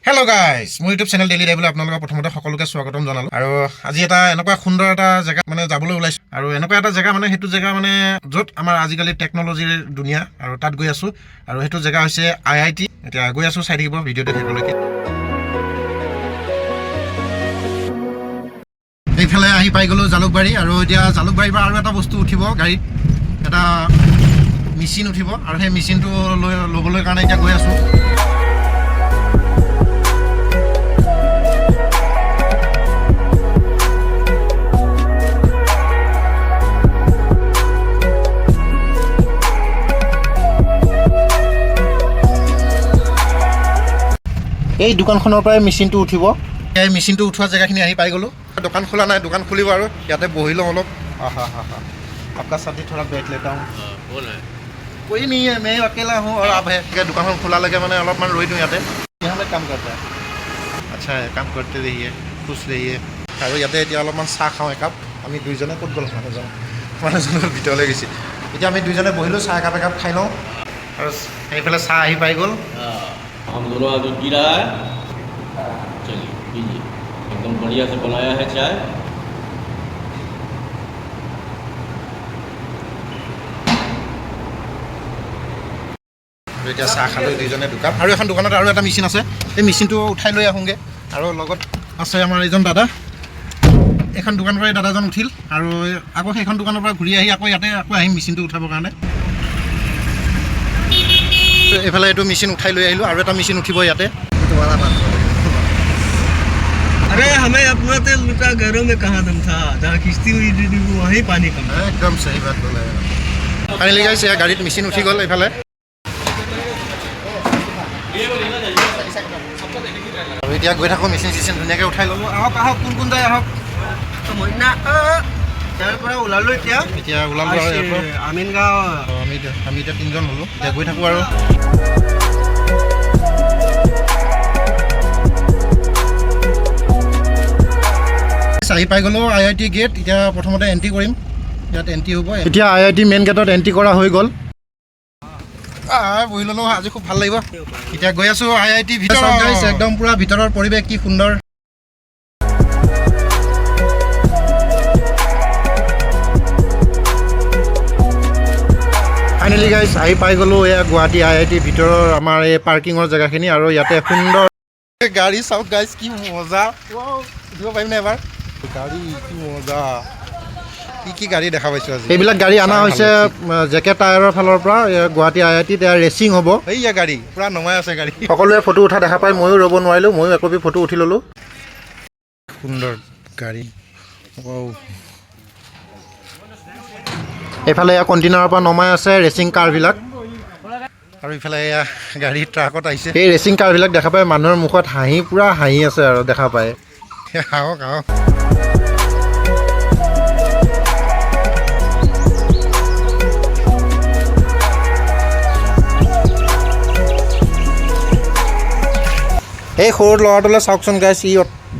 Hello guys মোৰ YouTube channel daily লাইভলৈ আপোনালোকক প্ৰথমতে সকলোকে স্বাগতম জনালো আৰু আজি এটা এনেকুৱা সুন্দৰ এটা জায়গা মানে যাবলৈ ওলাইছো আৰু এনেকুৱা এটা জায়গা মানে হেতু জায়গা মানে যত আমাৰ আজিকালি টেকনলজিৰ দুনিয়া আৰু তাত গৈ আছো আৰু হেতু জায়গা হৈছে আইআইটি এটা গৈ আছো চাই থাকিব ভিডিওটো শেষলৈকে এইফালে আহি পাই গলো জালুকবাৰী আৰু এতিয়া জালুকবাৰীৰ পৰা আৰু এটা বস্তু উঠিব গাড়ীত এটা মেচিন উঠিব আৰু সেই মেচিনটো লবলৈ কাৰণে এতিয়া গৈ আছো এই দোকানখনৰ পৰা মেচিনটো উঠিব এই মেচিনটো উঠোৱা জেগাখিনি আহি পাই গলো দোকান খোলা নাই দোকান খুলিব আৰু ইয়াতে বহিলো অলপ आहा आपका साथी थोड़ा बैठ लेता हूँ बोल है कोई नहीं है मैं अकेला हूँ और आप है दुकान खुला लगे मैंने अलपमान रही दूँ याते यहाँ पे काम करता है अच्छा है काम करते रहिए खुश रहिए और याते এতিয়া অলপমান চাহ খাওঁ একাপ আমি দুইজনে ক'ত গ'ল মানুহজনৰ ভিতৰলৈ গৈছে এতিয়া আমি দুইজনে বহিলোঁ চাহ একাপ খাই লওঁ আৰু এইফালে চাহ আহি পাই গ'ল हम दोनों आगे पी रहा है चलिए पीजिए एकदम बढ़िया से बनाया है चाय এতিয়া চাহ খালোঁ দুইজনে দোকান আৰু এখন দোকানত আৰু এটা মেচিন আছে এই মেচিনটো উঠাই লৈ আহোঁগৈ আৰু লগত আছে আমাৰ এইজন দাদা এখন দোকানৰ পৰা দাদাজন উঠিল আৰু আকৌ সেইখন দোকানৰ পৰা ঘূৰি আহি আকৌ ইয়াতে আকৌ আহিম মেচিনটো উঠাবৰ কাৰণে এইফালে এইটো মেচিন উঠাই লৈ আহিলোঁ আৰু এটা মেচিন উঠিব ইয়াতে अरे हमें अपना तेल लुटा घरों में कहाँ दम था जहाँ किस्ती हुई दीदी वहीं पानी कम একদম সহি বাত বোলে ফাইনেলি গাইছে গাড়ীত মেচিন উঠি গ'ল এইফালে আৰু এতিয়া গৈ থাকোঁ মেচিন চেচিন ধুনীয়াকৈ উঠাই ল'লোঁ আহক আহক কোন যায় আহক মইনা ইয়াৰ পৰা ওলালোঁ এতিয়া ওলালোঁ আৰু ইয়াৰ পৰা আমিন গাঁও আমি এতিয়া তিনিজন হ'লোঁ এতিয়া গৈ থাকোঁ আৰু আহি পাই গ'লোঁ আইআইটি গেট এতিয়া প্ৰথমতে এণ্ট্ৰি কৰিম ইয়াত এণ্ট্ৰি হ'ব এতিয়া আইআইটি মেইন গেটত এণ্ট্ৰি কৰা হৈ গ'ল বহি ল'লোঁ আজি খুব ভাল লাগিব এতিয়া গৈ আছোঁ আইআইটি ভিতৰত একদম পূৰা ভিতৰৰ পৰিৱেশ কি সুন্দৰ ফাইনেলি গাইছ আহি পাই গ'লোঁ এয়া গুৱাহাটী আইআইটি ভিতৰৰ আমাৰ এই পাৰ্কিঙৰ জেগাখিনি আৰু ইয়াতে সুন্দৰ গাড়ী চাওক গাইছ কি মজা উঠিব পাৰিমনে এবাৰ গাড়ী কি মজা কি গাড়ী দেখা পাইছোঁ আজি এইবিলাক গাড়ী অনা হৈছে জেকে টায়াৰৰ ফালৰ পৰা গুৱাহাটী আইআইটিত ৰেচিং হ'ব এইয়া গাড়ী পূৰা নমাই আছে গাড়ী সকলোৱে ফটো উঠা দেখা পাই ময়ো ৰ'ব নোৱাৰিলোঁ ময়ো একপি ফটো উঠি ল'লোঁ সুন্দৰ গাড়ী এইফালে এয়া কণ্টেইনাৰৰ পৰা নমাই আছে ৰেচিং কাৰবিলাক আৰু ইফালে এয়া গাড়ী ট্ৰাকত আহিছে এই ৰেচিং কাৰবিলাক দেখা পাই মানুহৰ মুখত পূৰা হাঁহি আছে আৰু দেখা পায় আহক আহক এই সৰু ল'ৰাটোলৈ চাওকচোন গাইছ ই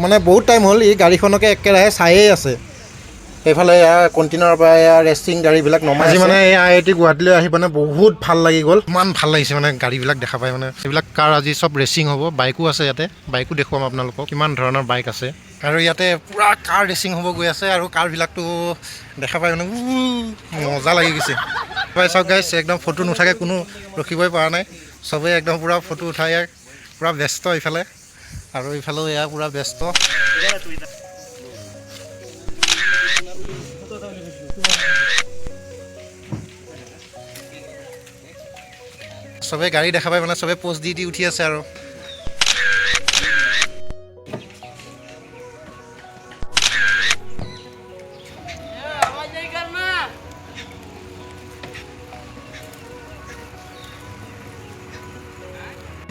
মানে বহুত টাইম হ'ল ই গাড়ীখনকে একেৰাহে চায়েই আছে এইফালে এয়া কণ্টেইনাৰৰ পৰা এয়া ৰেচিং গাড়ীবিলাক নমাই আজি মানে এই আইআইটি গুৱাহাটীলৈ আহি মানে বহুত ভাল লাগি গ'ল ইমান ভাল লাগিছে মানে গাড়ীবিলাক দেখা পাই মানে এইবিলাক কাৰ আজি চব ৰেচিং হ'ব বাইকো আছে ইয়াতে বাইকো দেখুৱাম আপোনালোকক কিমান ধৰণৰ বাইক আছে আৰু ইয়াতে পূৰা কাৰ ৰেচিং হ'ব গৈ আছে আৰু কাৰবিলাকতো দেখা পাই মানে মজা লাগি গৈছে চাওক গাইছ একদম ফটো নুঠাকৈ কোনো ৰখিবই পৰা নাই চবেই একদম পূৰা ফটো উঠাই পূৰা ব্যস্ত ইফালে আৰু ইফালেও এয়া পূৰা ব্যস্ত চবেই গাড়ী দেখা পাই মানে চবেই পোষ্ট দি উঠি আছে আৰু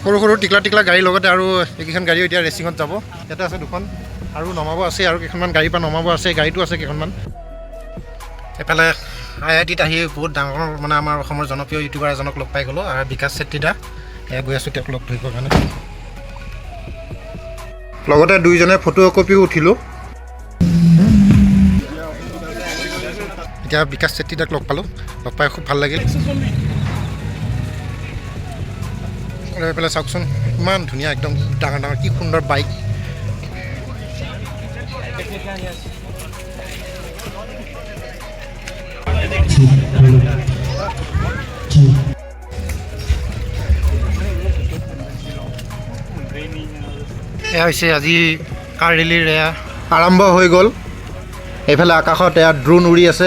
সৰু সৰু টিকলা গাড়ীৰ লগতে আৰু এইকেইখন গাড়ীও এতিয়া ৰেচিঙত যাব ইয়াতে আছে দুখন আৰু নমাব আছে আৰু কেইখনমান গাড়ীৰ পৰা নমাব আছে গাড়ীটো আছে কেইখনমান এইফালে আইআইটিত আহি বহুত ডাঙৰ মানে আমাৰ অসমৰ জনপ্ৰিয় ইউটিউবাৰ এজনক লগ পাই গ'লোঁ আৰু বিকাশ চেত্ৰী দা এয়া গৈ আছোঁ তেওঁক লগ ধৰিবৰ কাৰণে লগতে দুইজনে ফটো কপিও উঠিলোঁ এতিয়া বিকাশ চেত্ৰী দাক লগ পালোঁ লগ পাই খুব ভাল লাগিল এইফালে চাওকচোন ইমান ধুনীয়া একদম ডাঙৰ ডাঙৰ কি সুন্দৰ বাইক। এয়া হৈছে আজি কাৰ ৰেলীৰ এয়া আৰম্ভ হৈ গ'ল। এইফালে আকাশত এয়া ড্ৰোন উৰি আছে।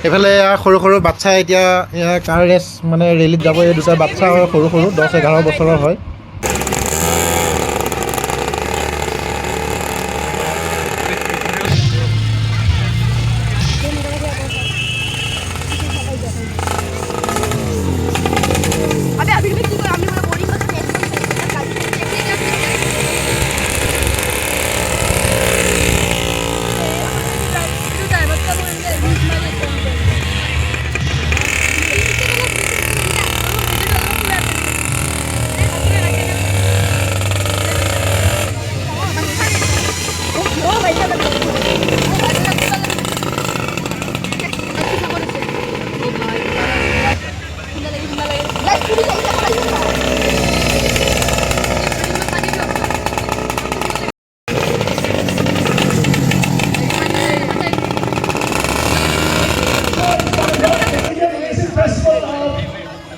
এইফালে সৰু সৰু বাচ্ছা এতিয়া কাৰ ৰেচ মানে ৰেলীত যাব। এই দুটা বাচ্চা হয় সৰু সৰু 10-11 বছৰৰ হয়।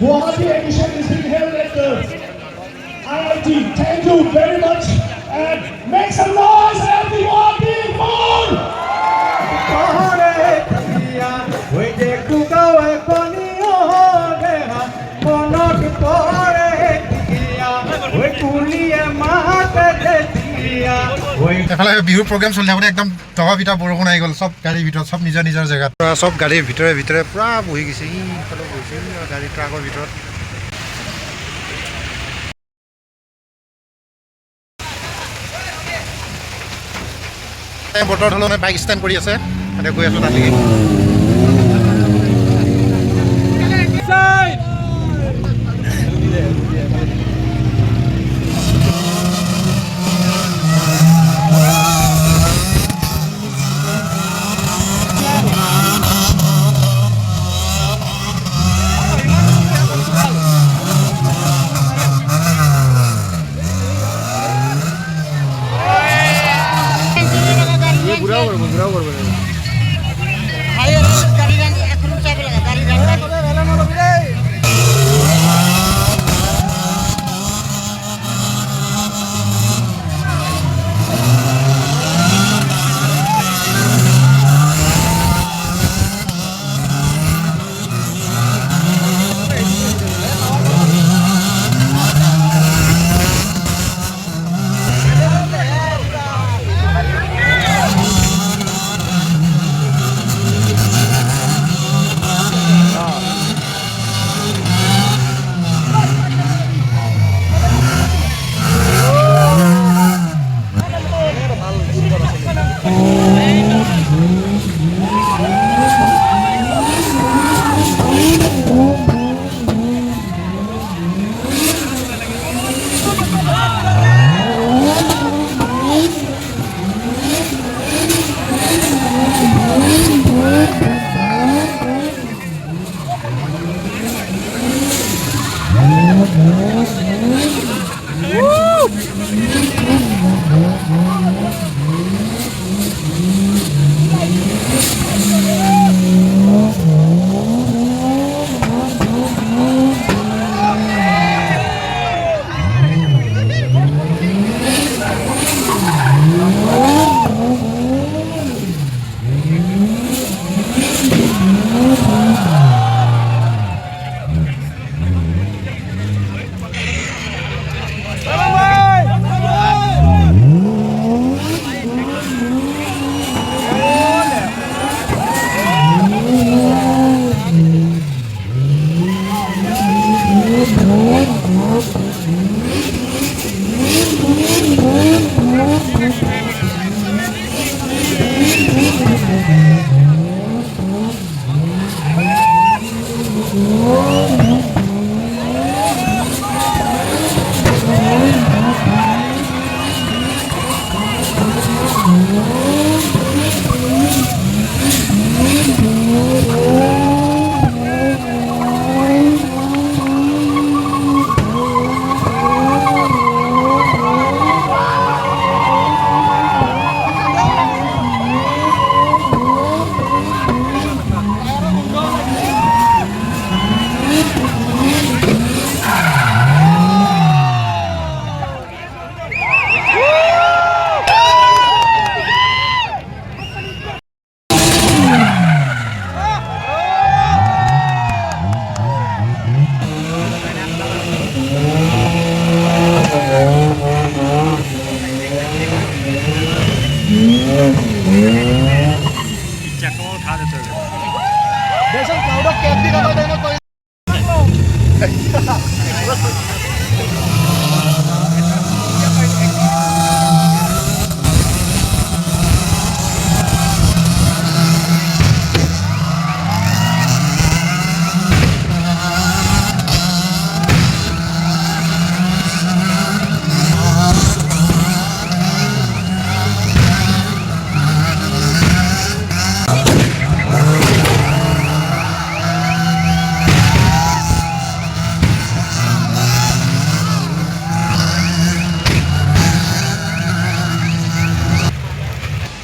Guwahati edition is being held at the IIT. Thank you very much and make some noise at the Guwahati Mall! এফালে বিহুৰ প্ৰগ্ৰেম চলি থাকোঁতে একদম দবা পিঠা বৰষুণ আহি গ'ল। চব গাড়ীৰ ভিতৰত চব নিজৰ নিজৰ জেগাত চব গাড়ীৰ ভিতৰে ভিতৰে পূৰা বহি গৈছে। ইফালে বহিছে গাড়ী ট্ৰাকৰ ভিতৰত। বতৰ ধৰণে বাইক ষ্টেণ্ড কৰি আছে। এতিয়া গৈ আছোঁ তালৈকে।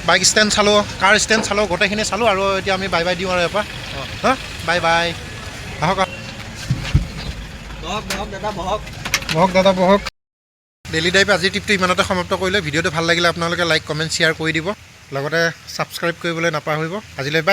বাইক ষ্টেণ্ড চালোঁ, কাৰ ষ্টেণ্ড চালোঁ, গোটেইখিনি চালোঁ আৰু এতিয়া আমি বাই বাই দিওঁ আৰু ইয়াৰ পৰা হা বাই বাই আহক বহক দাদা বহক। ডেইলি ড্ৰাইভ আজিৰ ট্ৰিপটো ইমানতে সমাপ্ত কৰিলে। ভিডিঅ'টো ভাল লাগিলে আপোনালোকে লাইক কমেণ্ট শ্বেয়াৰ কৰি দিব, লগতে ছাবস্ক্ৰাইব কৰিবলৈ নাপাহৰিব। আজিলৈ বাই।